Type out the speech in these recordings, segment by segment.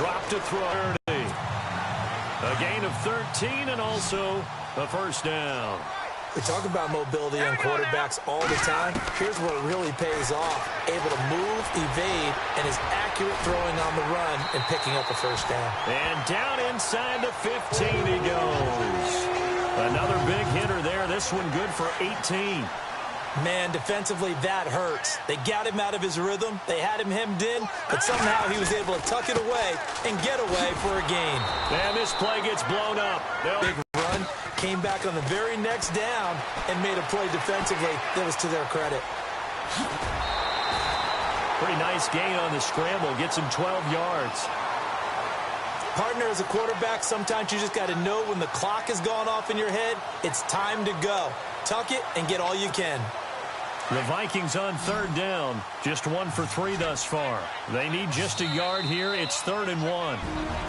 drop to throw. A gain of 13 and also a first down. We talk about mobility on quarterbacks all the time. Here's where it really pays off. Able to move, evade, and is accurate throwing on the run and picking up a first down. And down inside the 15 he goes. Another big hitter there. This one good for 18. Man, defensively, that hurts. They got him out of his rhythm. They had him hemmed in, but somehow he was able to tuck it away and get away for a gain. And this play gets blown up. Big run. Came back on the very next down and made a play defensively that was to their credit. Pretty nice gain on the scramble. Gets him 12 yards. Partner, as a quarterback, sometimes you just got to know when the clock has gone off in your head, it's time to go. Tuck it and get all you can. The Vikings on third down. Just 1 for 3 thus far. They need just a yard here. It's 3rd and 1.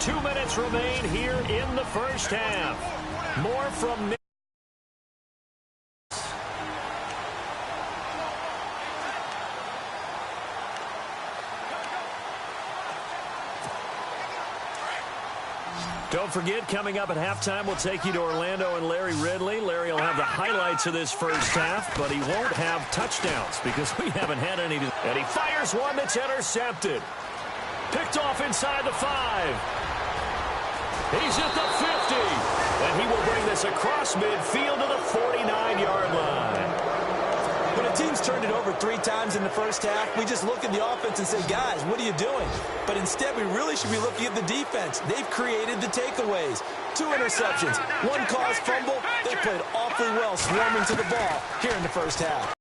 2 minutes remain here in the first half. More from Nick. Don't forget, coming up at halftime, we'll take you to Orlando and Larry Ridley. Larry will have the highlights of this first half, but he won't have touchdowns because we haven't had any. And he fires one that's intercepted. Picked off inside the 5. He's at the 50. And he will bring this across midfield to the 49-yard line. When a team's turned it over 3 times in the first half, we just look at the offense and say, guys, what are you doing? But instead, we really should be looking at the defense. They've created the takeaways. 2 interceptions, 1 caused fumble. They played awfully well swarming to the ball here in the first half.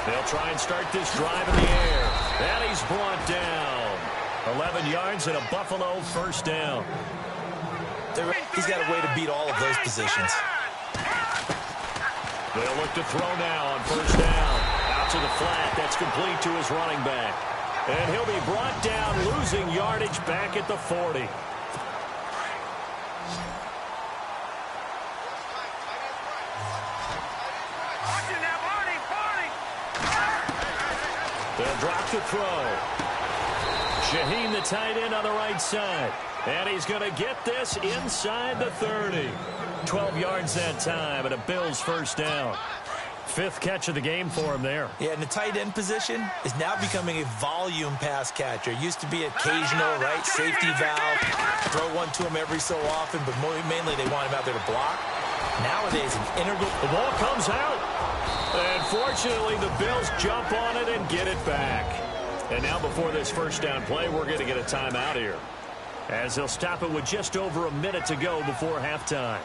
They'll try and start this drive in the air. And he's brought down. 11 yards and a Buffalo first down. He's got a way to beat all of those positions. They'll look to throw now on first down. Out to the flat. That's complete to his running back. And he'll be brought down, losing yardage back at the 40. They'll drop to throw. Shaheen, the tight end, on the right side. And he's going to get this inside the 30. 12 yards that time, and a Bills first down. 5th catch of the game for him there. Yeah, and the tight end position is now becoming a volume pass catcher. Used to be occasional, right, safety valve. Throw one to him every so often, but mainly they want him out there to block. Nowadays, an integral. The ball comes out. And fortunately, the Bills jump on it and get it back. And now before this first down play, we're going to get a timeout here, as they'll stop it with just over a minute to go before halftime.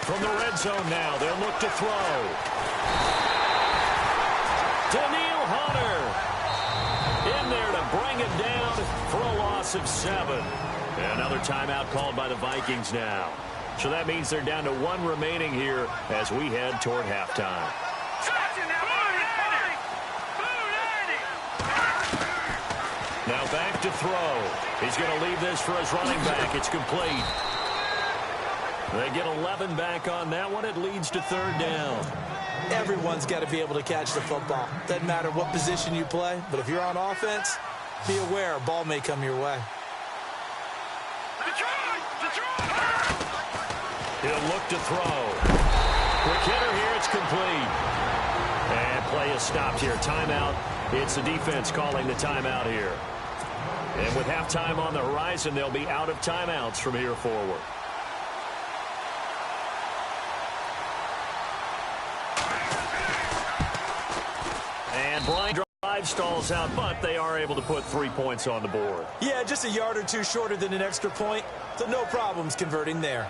From the red zone now, they'll look to throw. Danielle Hunter in there to bring it down for a loss of 7. And another timeout called by the Vikings now. So that means they're down to 1 remaining here as we head toward halftime. Now back to throw. He's going to leave this for his running back. It's complete. They get 11 back on that one. It leads to 3rd down. Everyone's got to be able to catch the football. Doesn't matter what position you play, but if you're on offense, be aware a ball may come your way. He'll look to throw. Quick hitter here. It's complete. And play is stopped here. Timeout. It's the defense calling the timeout here. And with halftime on the horizon, they'll be out of timeouts from here forward. And Brian drive stalls out, but they are able to put 3 points on the board. Yeah, just a yard or 2 shorter than an extra point, so no problems converting there.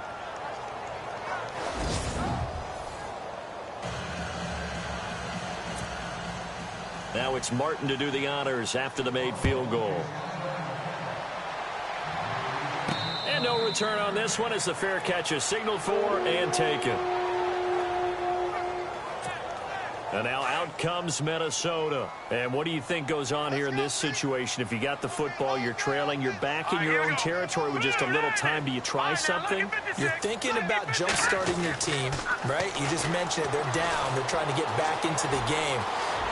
Now it's Martin to do the honors after the made field goal. And no return on this one as the fair catch is signaled for and taken. And now out comes Minnesota. And what do you think goes on here in this situation? If you got the football, you're trailing, you're back in your own territory with just a little time. Do you try something? You're thinking about jump-starting your team, right? You just mentioned it. They're down. They're trying to get back into the game.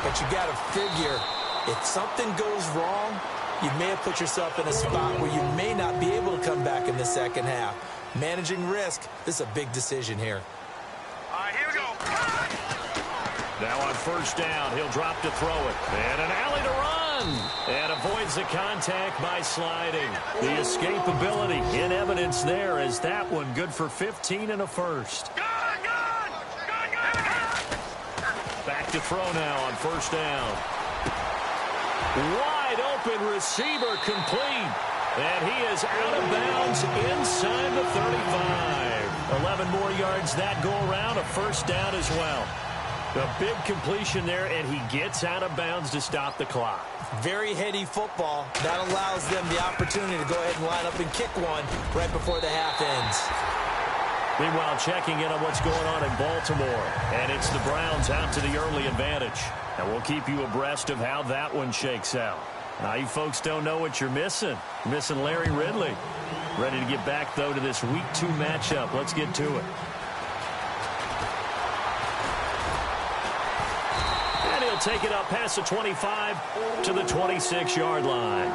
But you got to figure If something goes wrong, you may have put yourself in a spot where you may not be able to come back in the second half. Managing risk, this is a big decision here. All right, here we go. Now on first down, he'll drop to throw it. And an alley to run. And avoids the contact by sliding. The escapability in evidence there as that one good for 15 and a first. Back to throw now on first down. Wide open receiver complete. And he is out of bounds inside the 35. 11 more yards that go around, a first down as well. A big completion there, and he gets out of bounds to stop the clock. Very heady football. That allows them the opportunity to go ahead and line up and kick one right before the half ends. Meanwhile, checking in on what's going on in Baltimore. And it's the Browns out to the early advantage. And we'll keep you abreast of how that one shakes out. Now, you folks don't know what you're missing. You're missing Larry Ridley. Ready to get back, though, to this Week 2 matchup. Let's get to it. And he'll take it up past the 25 to the 26-yard line.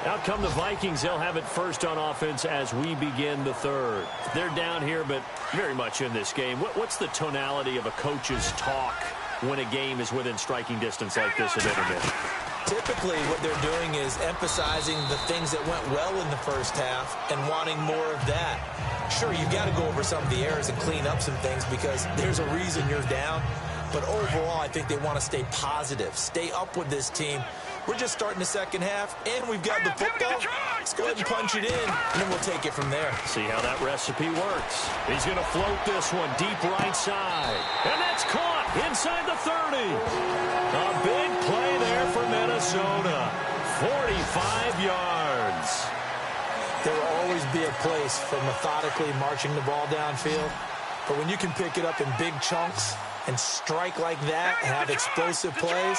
Out come the Vikings. They'll have it first on offense as we begin the third. They're down here, but very much in this game. What's the tonality of a coach's talk when a game is within striking distance like this at intermission? Typically, what they're doing is emphasizing the things that went well in the first half and wanting more of that. Sure, you've got to go over some of the errors and clean up some things because there's a reason you're down. But overall, I think they want to stay positive, stay up with this team. We're just starting the second half, and we've got the football. Let's go ahead and punch it in, and then we'll take it from there. See how that recipe works. He's going to float this one deep right side. And that's caught inside the 30. A big play there for Minnesota. 45 yards. There will always be a place for methodically marching the ball downfield. But when you can pick it up in big chunks and strike like that and have explosive plays,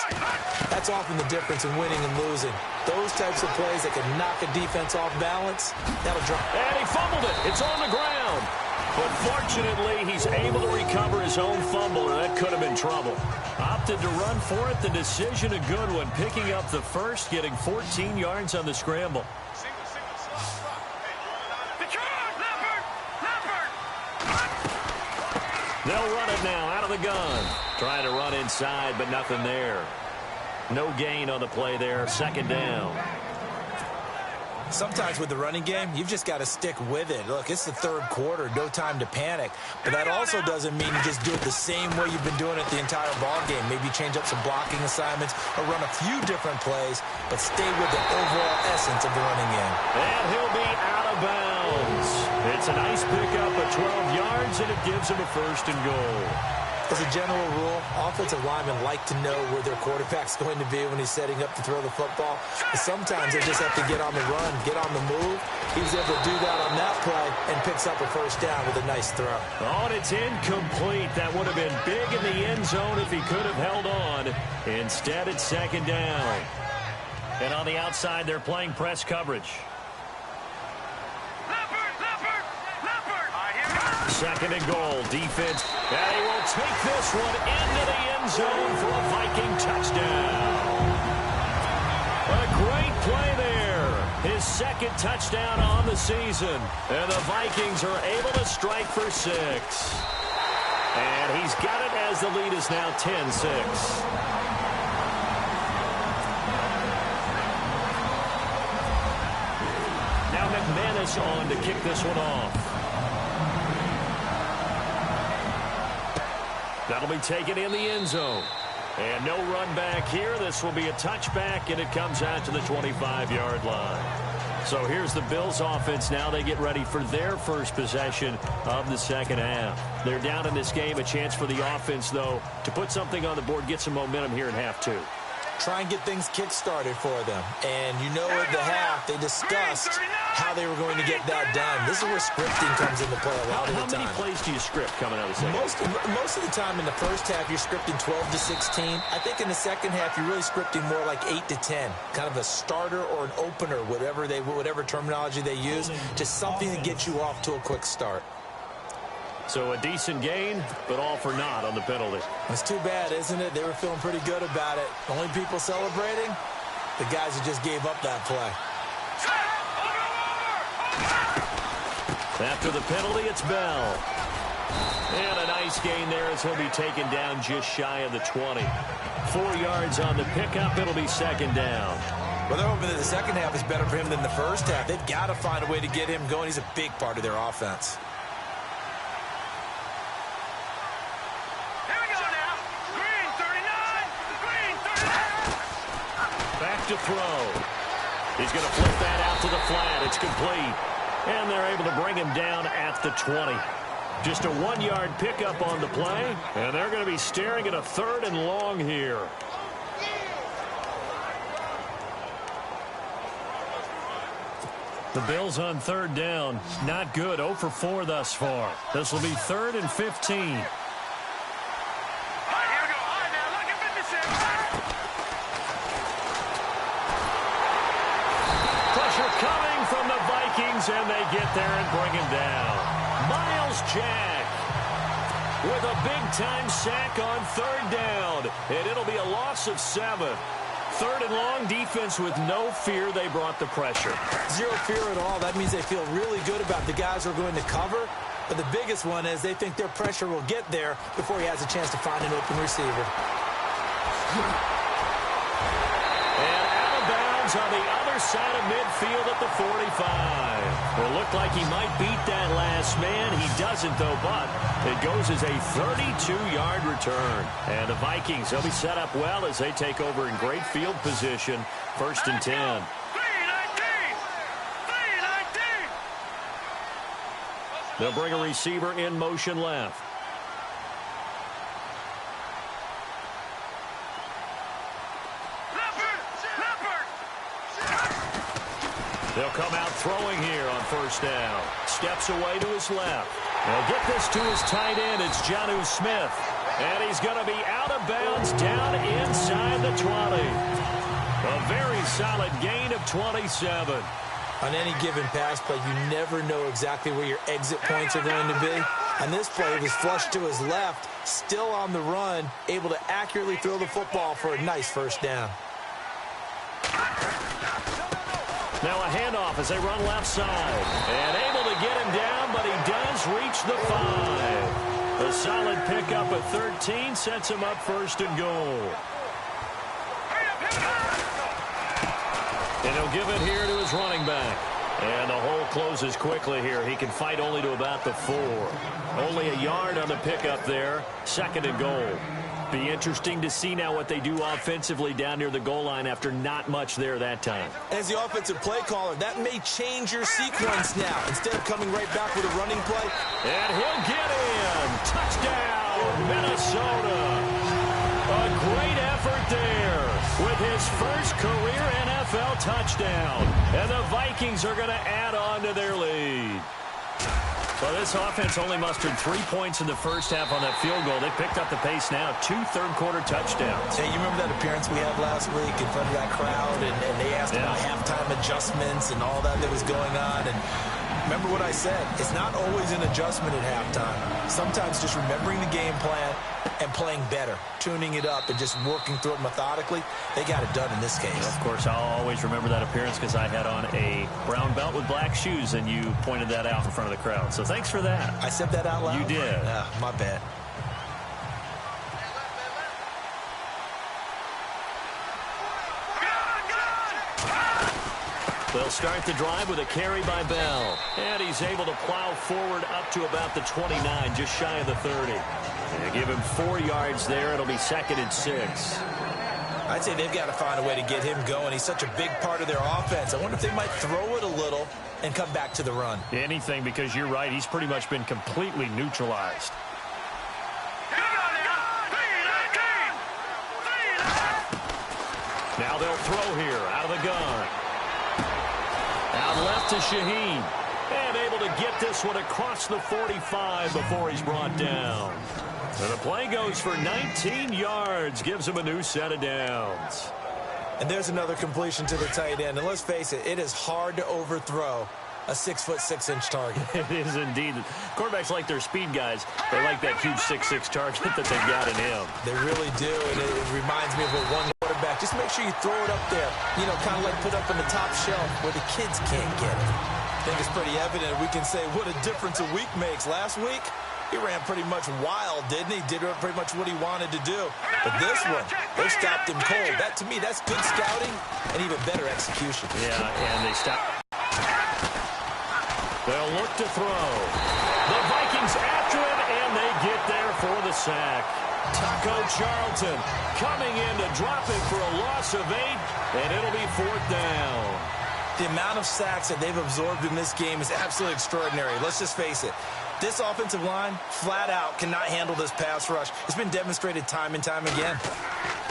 that's often the difference in winning and losing. Those types of plays that can knock a defense off balance, that'll drop. And he fumbled it. It's on the ground. But fortunately, he's able to recover his own fumble, and that could have been trouble. Opted to run for it. The decision a good one. Picking up the first, getting 14 yards on the scramble. They'll run it now out of the gun. Trying to run inside, but nothing there. No gain on the play there. Second down. Sometimes with the running game, you've just got to stick with it. Look, it's the third quarter, no time to panic. But that also doesn't mean you just do it the same way you've been doing it the entire ball game. Maybe change up some blocking assignments or run a few different plays, but stay with the overall essence of the running game. And he'll be out of bounds. It's a nice pickup of 12 yards, and it gives him a first and goal. As a general rule, offensive linemen like to know where their quarterback's going to be when he's setting up to throw the football. But sometimes they just have to get on the run, get on the move. He was able to do that on that play and picks up a first down with a nice throw. Oh, and it's incomplete. That would have been big in the end zone if he could have held on. Instead, it's second down. And on the outside, they're playing press coverage. Second and goal, defense. And he will take this one into the end zone for a Viking touchdown. A great play there. His second touchdown on the season. And the Vikings are able to strike for 6. And he's got it as the lead is now 10-6. Now McManus on to kick this one off. That'll be taken in the end zone. And no run back here. This will be a touchback, and it comes out to the 25-yard line. So here's the Bills offense now. They get ready for their first possession of the second half. They're down in this game. A chance for the offense, though, to put something on the board, get some momentum here in half 2. Try and get things kick-started for them. And you know at the half, they discussed how they were going to get that done. This is where scripting comes into play a lot of the time. How many plays do you script coming out of the second? Most of the time in the first half, you're scripting 12 to 16. I think in the second half, you're really scripting more like 8 to 10. Kind of a starter or an opener, whatever terminology they use. Just something to get you off to a quick start. So a decent gain, but all for naught on the penalty. It's too bad, isn't it? They were feeling pretty good about it. The only people celebrating, the guys who just gave up that play. After the penalty, it's Bell. And a nice gain there as he'll be taken down just shy of the 20. 4 yards on the pickup. It'll be second down. Well, they're hoping that the second half is better for him than the first half. They've got to find a way to get him going. He's a big part of their offense. Here we go now. Green 39. Green 39. Back to throw. He's going to flip that out to the flat. It's complete. And they're able to bring him down at the 20. Just a 1-yard pickup on the play. And they're going to be staring at a 3rd and long here. The Bills on 3rd down. Not good. 0 for 4 thus far. This will be 3rd and 15. All right, here we go. All right, now, look at 56. Pressure coming from the Vikings, and they get there and bring him down. Myles Jack with a big-time sack on 3rd down, and it'll be a loss of 7. 3rd and long, defense with no fear. They brought the pressure. Zero fear at all. That means they feel really good about the guys who are going to cover. But the biggest one is they think their pressure will get there before he has a chance to find an open receiver. And out of bounds on the other side of midfield at the 45. Well, it looked like he might beat that last man. He doesn't, though, but it goes as a 32-yard return. And the Vikings, they'll be set up well as they take over in great field position. 1st and 10. 319. 319. They'll bring a receiver in motion left. They'll come out throwing here on 1st down. Steps away to his left. They'll get this to his tight end. It's Jonnu Smith. And he's going to be out of bounds down inside the 20. A very solid gain of 27. On any given pass play, you never know exactly where your exit points are going to be. And this play was flushed to his left, still on the run, able to accurately throw the football for a nice 1st down. Now a handoff as they run left side. And able to get him down, but he does reach the 5. A solid pickup at 13 sets him up 1st and goal. And he'll give it here to his running back. And the hole closes quickly here. He can fight only to about the 4. Only a yard on the pickup there. 2nd and goal. Be interesting to see now what they do offensively down near the goal line after not much there that time. As the offensive play caller, that may change your sequence now. Instead of coming right back with a running play. And he'll get in. Touchdown, Minnesota. A great effort there with his first career NFL touchdown. And the Vikings are going to add on to their lead. Well, this offense only mustered 3 points in the first half on that field goal. They picked up the pace now. 2 third-quarter touchdowns. Hey, you remember that appearance we had last week in front of that crowd? And they asked about halftime adjustments and all that was going on. And remember what I said. It's not always an adjustment at halftime. Sometimes just remembering the game plan and playing better, tuning it up and just working through it methodically. They got it done in this case. Of course, I'll always remember that appearance because I had on a brown belt with black shoes, and you pointed that out in front of the crowd. So thanks for that. I said that out loud? You did. My bad. They'll start the drive with a carry by Bell. And he's able to plow forward up to about the 29, just shy of the 30. They give him 4 yards there. It'll be 2nd and 6. I'd say they've got to find a way to get him going. He's such a big part of their offense. I wonder if they might throw it a little and come back to the run. Anything, because you're right. He's pretty much been completely neutralized. Now they'll throw here out of the gun. Out left to Shaheen. And able to get this one across the 45 before he's brought down. And the play goes for 19 yards. Gives him a new set of downs. And there's another completion to the tight end. And let's face it, it is hard to overthrow a 6'6" target. It is indeed. Quarterbacks like their speed guys. They like that huge 6'6" target that they've got in him. They really do, and it reminds me of what one quarterback. Just make sure you throw it up there, you know, kind of like put up on the top shelf where the kids can't get it. I think it's pretty evident. We can say what a difference a week makes. Last week, he ran pretty much wild, didn't he? Did pretty much what he wanted to do. But this one, they stopped him cold. That, to me, that's good scouting and even better execution. Yeah, and they stopped. They'll look to throw. The Vikings after him, and they get there for the sack. Taco Charlton coming in to drop it for a loss of 8, and it'll be 4th down. The amount of sacks that they've absorbed in this game is absolutely extraordinary. Let's just face it. This offensive line, flat out, cannot handle this pass rush. It's been demonstrated time and time again.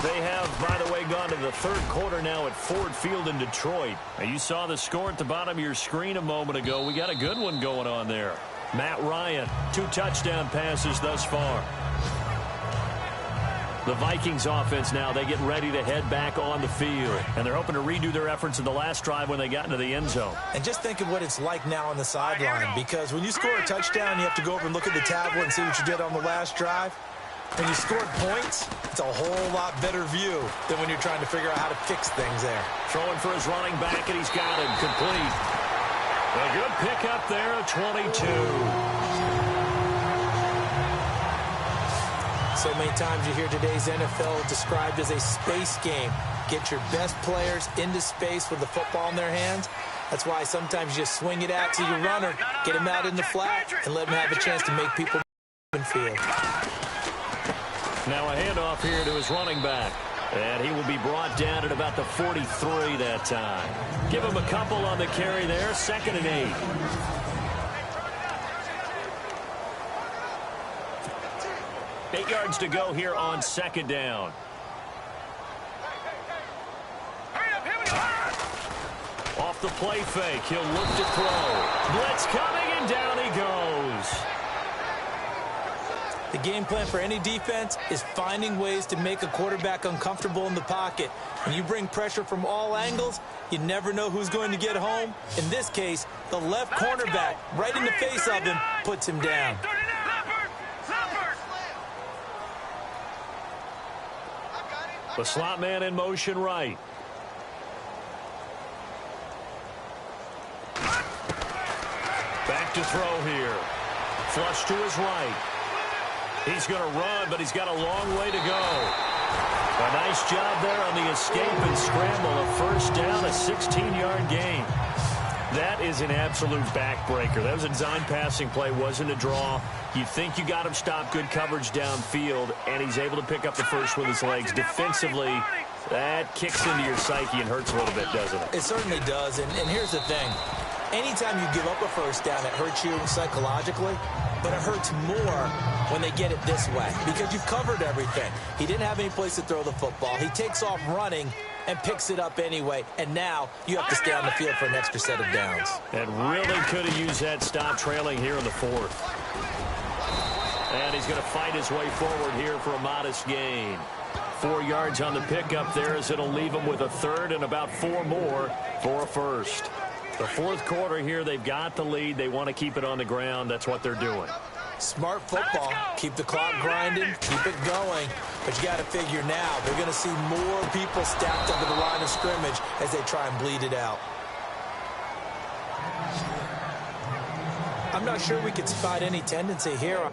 They have, by the way, gone to the 3rd quarter now at Ford Field in Detroit. Now, you saw the score at the bottom of your screen a moment ago. We got a good one going on there. Matt Ryan, 2 touchdown passes thus far. The Vikings offense now, they get ready to head back on the field. And they're hoping to redo their efforts in the last drive when they got into the end zone. And just think of what it's like now on the sideline. Because when you score a touchdown, you have to go over and look at the tablet and see what you did on the last drive. When you scored points, it's a whole lot better view than when you're trying to figure out how to fix things there. Throwing for his running back, and he's got him complete. A good pickup there, 22. So many times you hear today's NFL described as a space game. Get your best players into space with the football in their hands. That's why sometimes you just swing it out to your runner, get him out in the flat, and let him have a chance to make people in field. Now a handoff here to his running back. And he will be brought down at about the 43 that time. Give him a couple on the carry there, 2nd and 8. Eight yards to go here on 2nd down. Off the play fake, he'll look to throw. Blitz coming, and down he goes. The game plan for any defense is finding ways to make a quarterback uncomfortable in the pocket. When you bring pressure from all angles, you never know who's going to get home. In this case, the left cornerback, right in the face of him, puts him down. The slot man in motion right. Back to throw here. Flush to his right. He's going to run, but he's got a long way to go. A nice job there on the escape and scramble. A 1st down, a 16-yard gain. That is an absolute backbreaker. That was a design passing play, wasn't a draw. You think you got him stopped, good coverage downfield, and he's able to pick up the first with his legs. Defensively, that kicks into your psyche and hurts a little bit, doesn't it? It certainly does, and here's the thing. Anytime you give up a 1st down, it hurts you psychologically, but it hurts more when they get it this way because you've covered everything. He didn't have any place to throw the football. He takes off running and picks it up anyway, and now you have to stay on the field for an extra set of downs. And really could have used that stop trailing here in the 4th. And he's going to fight his way forward here for a modest gain. 4 yards on the pickup there as it'll leave him with a 3rd and about 4 more for a 1st. The 4th quarter here, they've got the lead. They want to keep it on the ground. That's what they're doing. Smart football. Keep the clock grinding. Keep it going. But you got to figure now, they're going to see more people stacked up at the line of scrimmage as they try and bleed it out. I'm not sure we could spot any tendency here.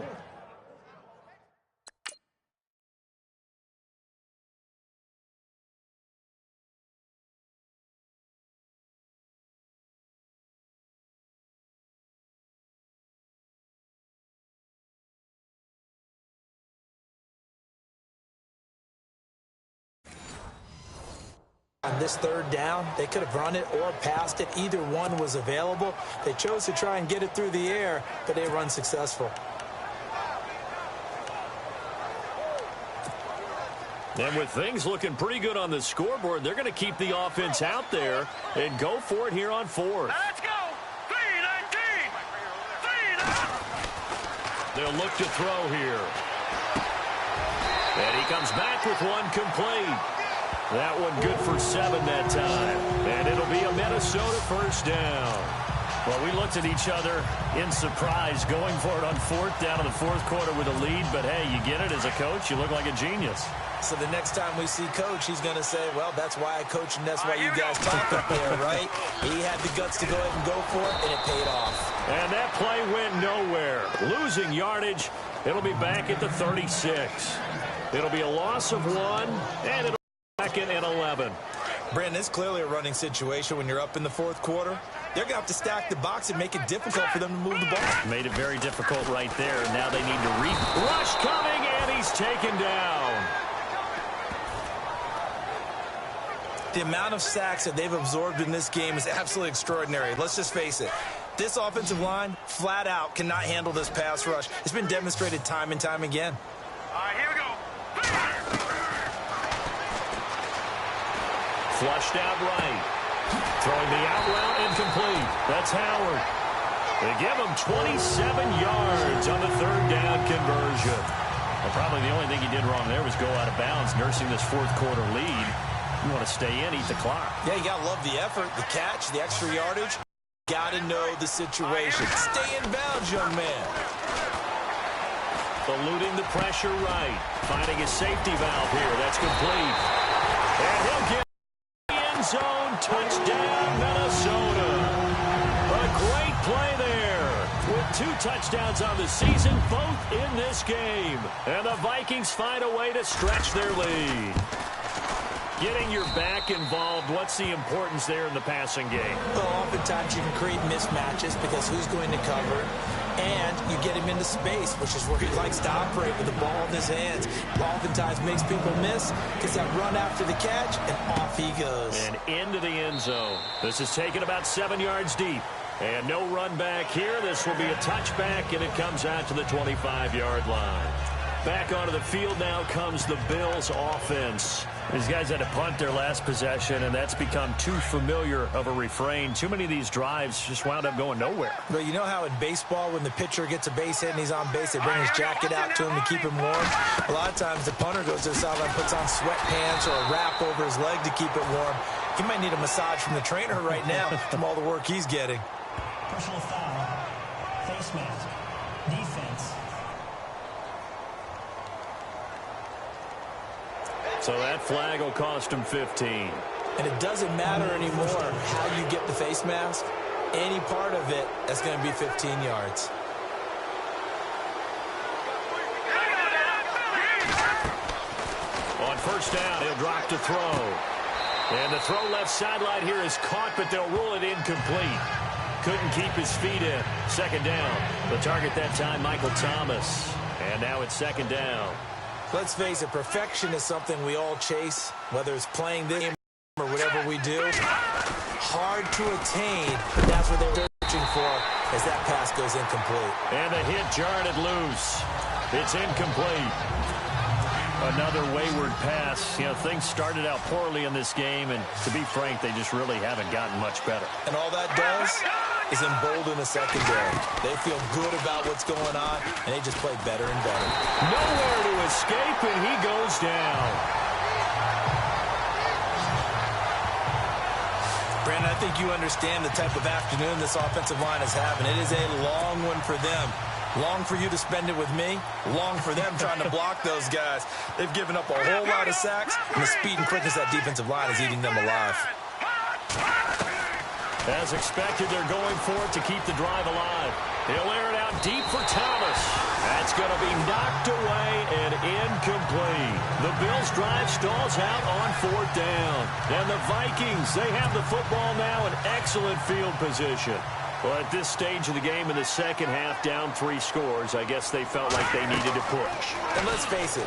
On this 3rd down, they could have run it or passed it. Either one was available. They chose to try and get it through the air, but they run successful. And with things looking pretty good on the scoreboard, they're going to keep the offense out there and go for it here on 4th. Let's go. 3-19. They'll look to throw here. And he comes back with one complete. That one good for 7 that time. And it'll be a Minnesota 1st down. Well, we looked at each other in surprise going for it on fourth down in the fourth quarter with a lead. But, hey, you get it as a coach. You look like a genius. So the next time we see Coach, he's going to say, well, that's why I coach and that's why you guys talk up there, right? He had the guts to go ahead and go for it, and it paid off. And that play went nowhere. Losing yardage. It'll be back at the 36. It'll be a loss of 1, and it'll be second and 11. Brandon, it's clearly a running situation when you're up in the fourth quarter. They're going to have to stack the box and make it difficult for them to move the ball. Made it very difficult right there. Now they need to rush coming, and he's taken down. The amount of sacks that they've absorbed in this game is absolutely extraordinary. Let's just face it. This offensive line, flat out, cannot handle this pass rush. It's been demonstrated time and time again. All right, here we go. Flushed out right. Throwing the out route incomplete. That's Howard. They give him 27 yards on the third down conversion. Well, probably the only thing he did wrong there was go out of bounds, nursing this fourth quarter lead. You want to stay in, eat the clock. Yeah, you got to love the effort, the catch, the extra yardage. Got to know the situation. Stay in bounds, young man. Eluding the pressure right. Finding a safety valve here. That's complete. And he'll get the end zone. Touchdown, Minnesota. A great play there. With 2 touchdowns on the season, both in this game. And the Vikings find a way to stretch their lead. Getting your back involved, what's the importance there in the passing game? Well, oftentimes you can create mismatches because who's going to cover, and you get him into space, which is where he likes to operate with the ball in his hands. Oftentimes makes people miss, gets that run after the catch, and off he goes. And into the end zone. This is taken about 7 yards deep. And no run back here. This will be a touchback, and it comes out to the 25-yard line. Back onto the field now comes the Bills offense. These guys had to punt their last possession, and that's become too familiar of a refrain. Too many of these drives just wound up going nowhere. But you know how in baseball, when the pitcher gets a base hit and he's on base, they bring his jacket out to him to keep him warm? A lot of times the punter goes to the sideline, puts on sweatpants or a wrap over his leg to keep it warm. He might need a massage from the trainer right now from all the work he's getting. Personal foul, face mask, defense. So that flag will cost him 15. And it doesn't matter anymore how you get the face mask. Any part of it, that's going to be 15 yards. On first down, he'll drop to throw. And the throw left sideline here is caught, but they'll rule it incomplete. Couldn't keep his feet in. Second down. The target that time, Michael Thomas. And now it's second down. Let's face it, perfection is something we all chase, whether it's playing this game or whatever we do. Hard to attain, but that's what they're searching for as that pass goes incomplete. And the hit jarred it loose. It's incomplete. Another wayward pass. You know, things started out poorly in this game, and to be frank, they just really haven't gotten much better. And all that does is embolden the secondary. They feel good about what's going on, and they just play better and better. Nowhere to escape, and he goes down. Brandon, I think you understand the type of afternoon this offensive line is having. It is a long one for them. Long for you to spend it with me. Long for them trying to block those guys. They've given up a whole lot of sacks, and the speed and quickness of that defensive line is eating them alive. As expected, they're going for it to keep the drive alive. He'll air it out deep for Thomas. That's going to be knocked away and incomplete. The Bills' drive stalls out on fourth down. And the Vikings, they have the football now in excellent field position. Well, at this stage of the game in the second half, down 3 scores, I guess they felt like they needed to push. And let's face it,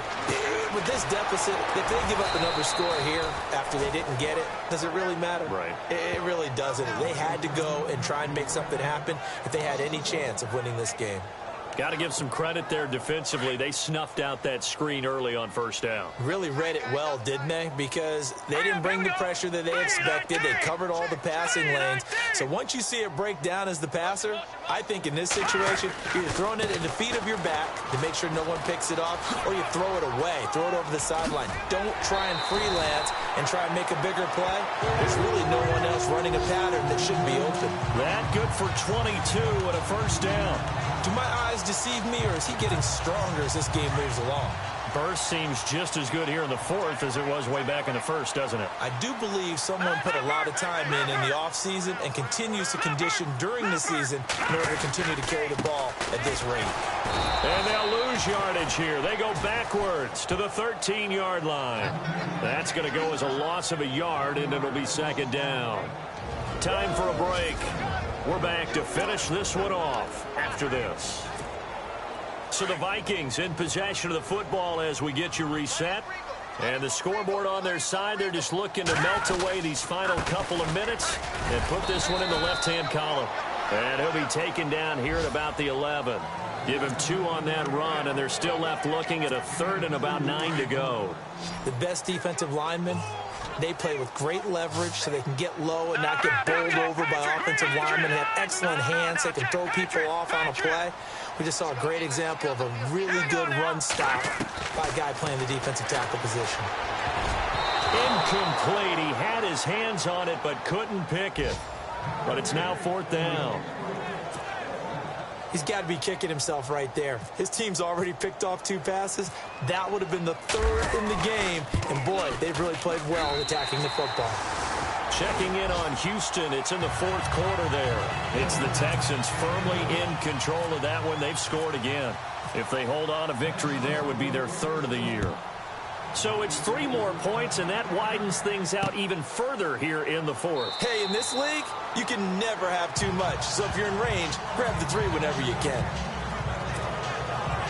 with this deficit, if they give up another score here after they didn't get it, does it really matter? Right. It really doesn't. They had to go and try and make something happen if they had any chance of winning this game. Got to give some credit there defensively. They snuffed out that screen early on first down. Really read it well, didn't they? Because they didn't bring the pressure that they expected. They covered all the passing lanes. So once you see it break down as the passer, I think in this situation, you're throwing it at the feet of your back to make sure no one picks it off, or you throw it away, throw it over the sideline. Don't try and freelance and try and make a bigger play. There's really no one else running a pattern that should be open. That good for 22 and a first down. Do my eyes deceive me, or is he getting stronger as this game moves along? Burst seems just as good here in the fourth as it was way back in the first, doesn't it? I do believe someone put a lot of time in the offseason and continues to condition during the season in order to continue to carry the ball at this rate. And they'll lose yardage here. They go backwards to the 13-yard line. That's going to go as a loss of a yard, and it'll be second down. Time for a break. We're back to finish this one off after this. So the Vikings in possession of the football as we get you reset. And the scoreboard on their side, they're just looking to melt away these final couple of minutes and put this one in the left-hand column. And he'll be taken down here at about the 11. Give him 2 on that run, and they're still left looking at a third and about 9 to go. The best defensive linemen, they play with great leverage so they can get low and not get bowled over by offensive linemen. They have excellent hands. They can throw people off on a play. We just saw a great example of a really good run stop by a guy playing the defensive tackle position. Incomplete. He had his hands on it but couldn't pick it. But it's now fourth down. He's got to be kicking himself right there. His team's already picked off 2 passes. That would have been the 3rd in the game. And, boy, they've really played well attacking the football. Checking in on Houston. It's in the fourth quarter there. It's the Texans firmly in control of that one. They've scored again. If they hold on, a victory there would be their 3rd of the year. So it's 3 more points, and that widens things out even further here in the fourth. Hey, in this league, you can never have too much. So if you're in range, grab the 3 whenever you can.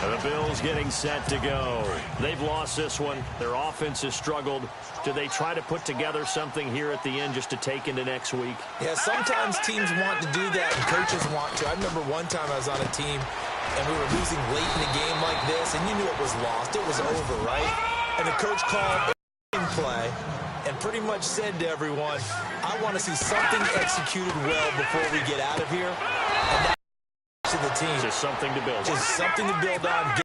The Bills getting set to go. They've lost this one. Their offense has struggled. Do they try to put together something here at the end just to take into next week? Yeah, sometimes teams want to do that, and coaches want to. I remember one time I was on a team, and we were losing late in the game like this, and you knew it was lost. It was over, right? And the coach called a play and pretty much said to everyone, I want to see something executed well before we get out of here. And that's to the team. Just something to build on. Just something to build on.